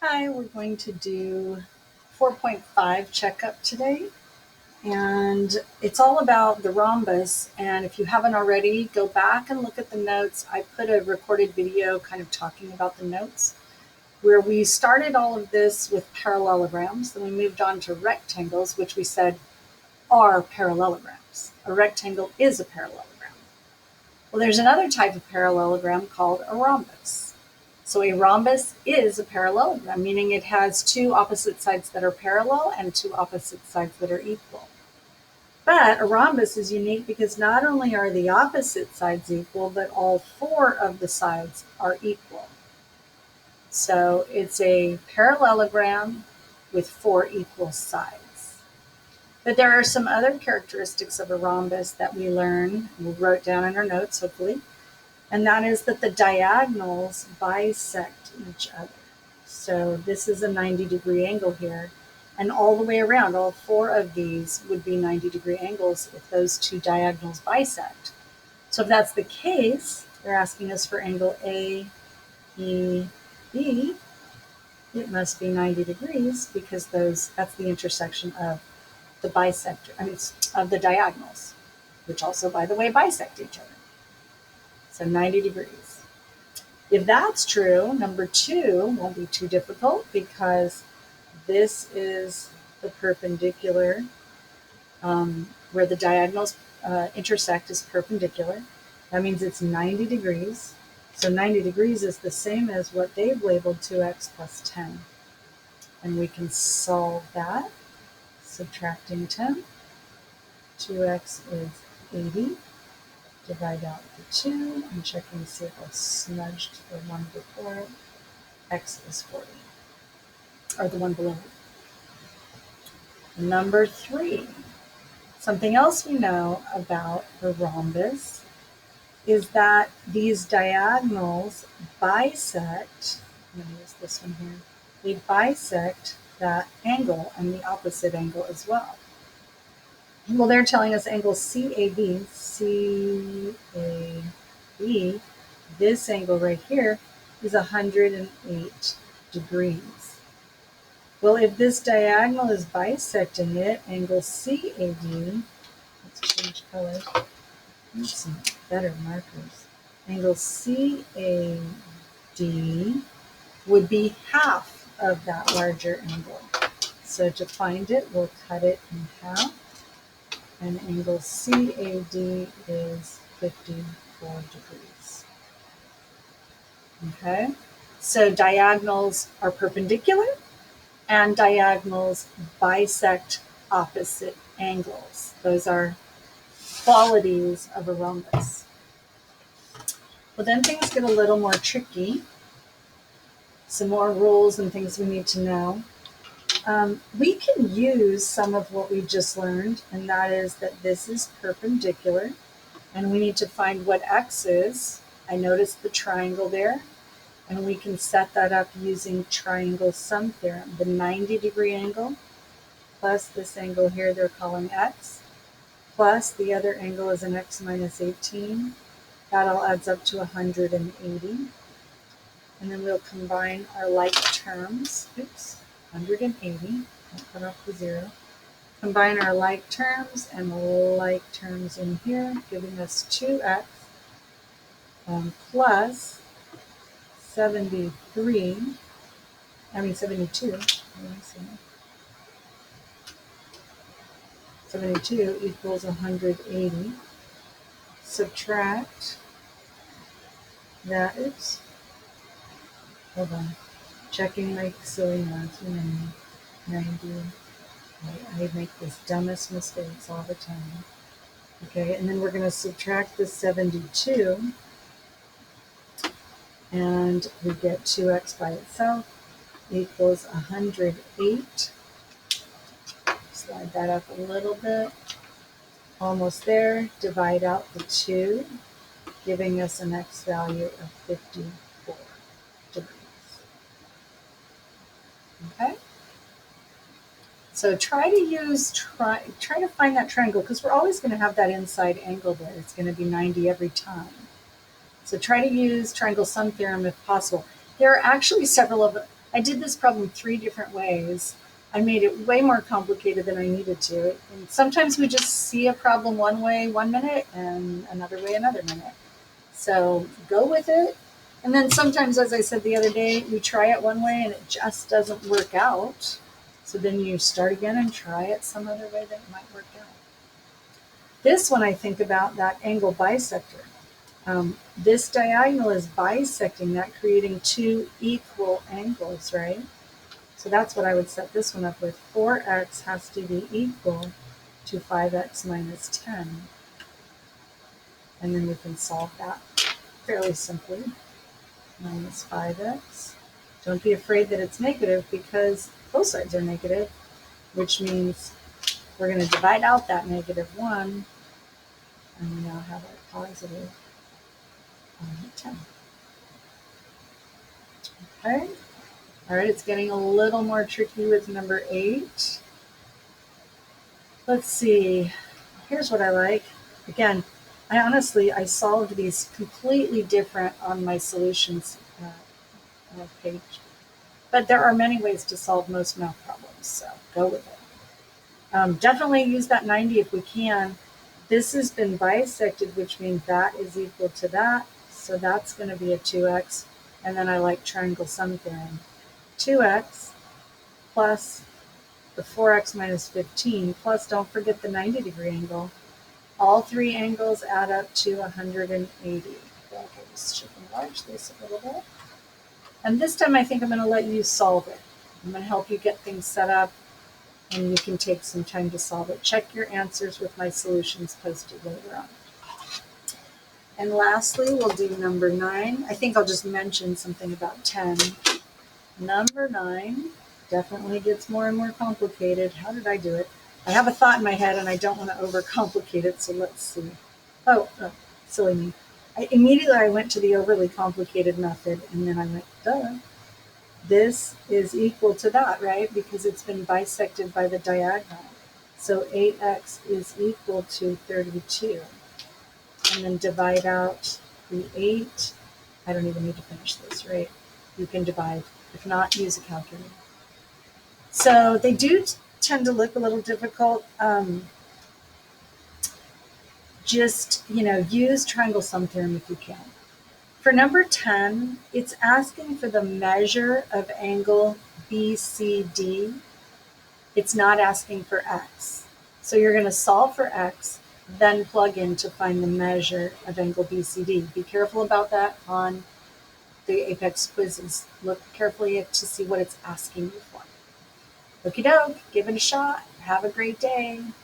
Hi, we're going to do 4.5 checkup today, and it's all about the rhombus. And if you haven't already, go back and look at the notes. I put a recorded video kind of talking about the notes where we started all of this with parallelograms, then we moved on to rectangles, which we said are parallelograms. A rectangle is a parallelogram. Well, there's another type of parallelogram called a rhombus. So a rhombus is a parallelogram, meaning it has two opposite sides that are parallel and two opposite sides that are equal. But a rhombus is unique because not only are the opposite sides equal, but all four of the sides are equal. So it's a parallelogram with four equal sides. But there are some other characteristics of a rhombus that we learned, we wrote down in our notes, hopefully, and that is that the diagonals bisect each other. So this is a 90-degree angle here, and all the way around, all four of these would be 90-degree angles if those two diagonals bisect. So if that's the case, they're asking us for angle AEB. It must be 90 degrees because that's the intersection of the of the diagonals, which also, by the way, bisect each other. So 90 degrees. If that's true, number two won't be too difficult because this is the perpendicular where the diagonals intersect is perpendicular. That means it's 90 degrees. So 90 degrees is the same as what they've labeled 2x plus 10. And we can solve that. Subtracting 10. 2x is 80. Divide out the 2 and checking to see if I smudged the one before it. X is 40, or the one below it. Number 3. Something else we know about the rhombus is that these diagonals bisect, I'm going to use this one here, they bisect that angle and the opposite angle as well. Well, they're telling us angle CAB, this angle right here is 108 degrees. Well, if this diagonal is bisecting it, angle CAD, let's change colors, need some better markers. Angle CAD would be half of that larger angle. So to find it, we'll cut it in half. And angle CAD is 54 degrees. Okay, so diagonals are perpendicular and diagonals bisect opposite angles. Those are qualities of a rhombus. Well, then things get a little more tricky. Some more rules and things we need to know. We can use some of what we just learned, and that is that this is perpendicular, and we need to find what x is. I noticed the triangle there, and we can set that up using triangle sum theorem. The 90-degree angle plus this angle here they're calling x, plus the other angle is an x minus 18. That all adds up to 180. And then we'll combine our like terms. 180, I'll cut off the 0. Combine our like terms and like terms in here, giving us 2x plus 72 equals 180. Subtract that, hold on, checking my silly math, 90. I make this dumbest mistakes all the time. Okay, and then we're going to subtract the 72, and we get 2x by itself equals 108. Slide that up a little bit. Almost there. Divide out the 2, giving us an x value of 54 degrees. Okay? So try to find that triangle, because we're always going to have that inside angle there. It's going to be 90 every time. So try to use triangle sum theorem if possible. There are actually several of I did this problem 3 different ways. I made it way more complicated than I needed to. And sometimes we just see a problem one way 1 minute and another way another minute. So go with it. And then sometimes, as I said the other day, we try it one way and it just doesn't work out. So then you start again and try it some other way that might work out. This one, I think about that angle bisector. This diagonal is bisecting that, creating 2 equal angles, right? So that's what I would set this one up with. 4x has to be equal to 5x minus 10. And then we can solve that fairly simply. Minus 5x. Don't be afraid that it's negative because both sides are negative, which means we're going to divide out that -1, and we now have our positive 10. Okay. All right, it's getting a little more tricky with number 8. Let's see. Here's what I like. Again, I solved these completely different on my solutions page. But there are many ways to solve most math problems, so go with it. Definitely use that 90 if we can. This has been bisected, which means that is equal to that. So that's going to be a 2x. And then I like triangle sum theorem. 2x plus the 4x minus 15, plus don't forget the 90-degree angle. All 3 angles add up to 180. Okay, just should enlarge this a little bit. And this time I think I'm going to let you solve it. I'm going to help you get things set up, and you can take some time to solve it. Check your answers with my solutions posted later on. And lastly, we'll do number 9. I think I'll just mention something about 10. Number 9 definitely gets more and more complicated. How did I do it? I have a thought in my head and I don't want to overcomplicate it, so let's see. Oh, silly me. Immediately I went to the overly complicated method, and then I went, duh. This is equal to that, right? Because it's been bisected by the diagonal. So 8x is equal to 32. And then divide out the 8. I don't even need to finish this, right? You can divide. If not, use a calculator. So they do tend to look a little difficult. Just, use triangle sum theorem if you can. For number 10, it's asking for the measure of angle BCD. It's not asking for x. So you're going to solve for x, then plug in to find the measure of angle BCD. Be careful about that on the Apex quizzes. Look carefully to see what it's asking you for. Okie doke, give it a shot. Have a great day.